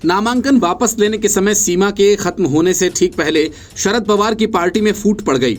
नामांकन वापस लेने के समय सीमा के खत्म होने से ठीक पहले शरद पवार की पार्टी में फूट पड़ गई।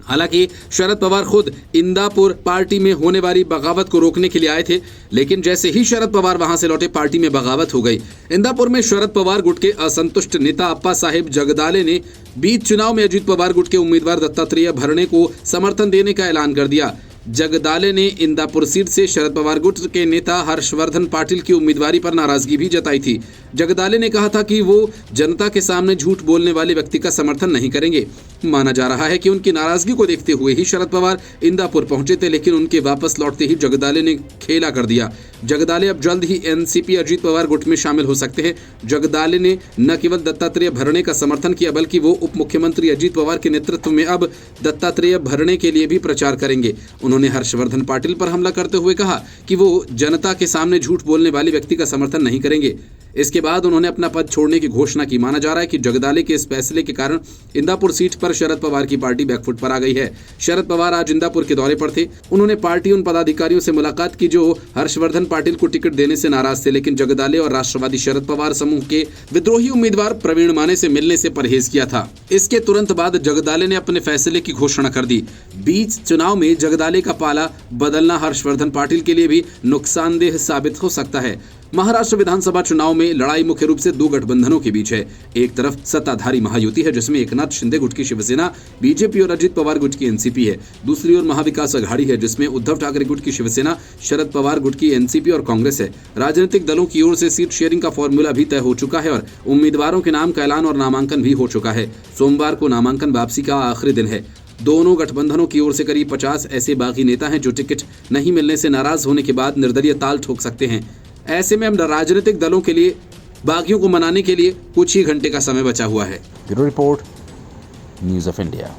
हालांकि शरद पवार खुद इंदापुर पार्टी में होने वाली बगावत को रोकने के लिए आए थे, लेकिन जैसे ही शरद पवार वहां से लौटे पार्टी में बगावत हो गई। इंदापुर में शरद पवार गुट के असंतुष्ट नेता अप्पा साहेब जगदाले ने बीच चुनाव में अजीत पवार गुट के उम्मीदवार दत्तात्रेय भरणे को समर्थन देने का ऐलान कर दिया। जगदाले ने इंदापुर सीट से शरद पवार गुट के नेता हर्षवर्धन पाटिल की उम्मीदवारी पर नाराजगी भी जताई थी। जगदाले ने कहा था कि वो जनता के सामने झूठ बोलने वाले व्यक्ति का समर्थन नहीं करेंगे। माना जा रहा है कि उनकी नाराजगी को देखते हुए ही शरद पवार इंदापुर पहुंचे थे, लेकिन उनके वापस लौटते ही जगदाले ने खेला कर दिया। जगदाले अब जल्द ही एनसीपी अजीत पवार गुट में शामिल हो सकते हैं। जगदाले ने न केवल दत्तात्रेय भरणे का समर्थन किया, बल्कि वो उप मुख्यमंत्री अजीत पवार के नेतृत्व में अब दत्तात्रेय भरणे के लिए भी प्रचार करेंगे। उन्होंने हर्षवर्धन पाटिल पर हमला करते हुए कहा कि वो जनता के सामने झूठ बोलने वाले व्यक्ति का समर्थन नहीं करेंगे। इसके बाद उन्होंने अपना पद छोड़ने की घोषणा की। माना जा रहा है कि जगदाले के इस फैसले के कारण इंदापुर सीट पर शरद पवार की पार्टी बैकफुट पर आ गई है। शरद पवार आज इंदापुर के दौरे पर थे। उन्होंने पार्टी उन पदाधिकारियों से मुलाकात की जो हर्षवर्धन पाटिल को टिकट देने से नाराज थे, लेकिन जगदाले और राष्ट्रवादी शरद पवार समूह के विद्रोही उम्मीदवार प्रवीण माने से मिलने से परहेज किया था। इसके तुरंत बाद जगदाले ने अपने फैसले की घोषणा कर दी। बीच चुनाव में जगदाले का पाला बदलना हर्षवर्धन पाटिल के लिए भी नुकसानदेह साबित हो सकता है। महाराष्ट्र विधानसभा चुनाव में लड़ाई मुख्य रूप से दो गठबंधनों के बीच है। एक तरफ सत्ताधारी महायुति है, जिसमें एकनाथ शिंदे गुट की शिवसेना, बीजेपी और अजित पवार गुट की एनसीपी है। दूसरी ओर महाविकास अघाड़ी है, जिसमें उद्धव ठाकरे गुट की शिवसेना, शरद पवार गुट की एनसीपी और कांग्रेस है। राजनीतिक दलों की ओर से सीट शेयरिंग का फॉर्मूला भी तय हो चुका है और उम्मीदवारों के नाम का ऐलान और नामांकन भी हो चुका है। सोमवार को नामांकन वापसी का आखिरी दिन है। दोनों गठबंधनों की ओर से करीब 50 ऐसे बागी नेता हैं जो टिकट नहीं मिलने से नाराज होने के बाद निर्दलीय ताल ठोक सकते हैं। ऐसे में अब राजनीतिक दलों के लिए बागियों को मनाने के लिए कुछ ही घंटे का समय बचा हुआ है। Bureau report, news of India.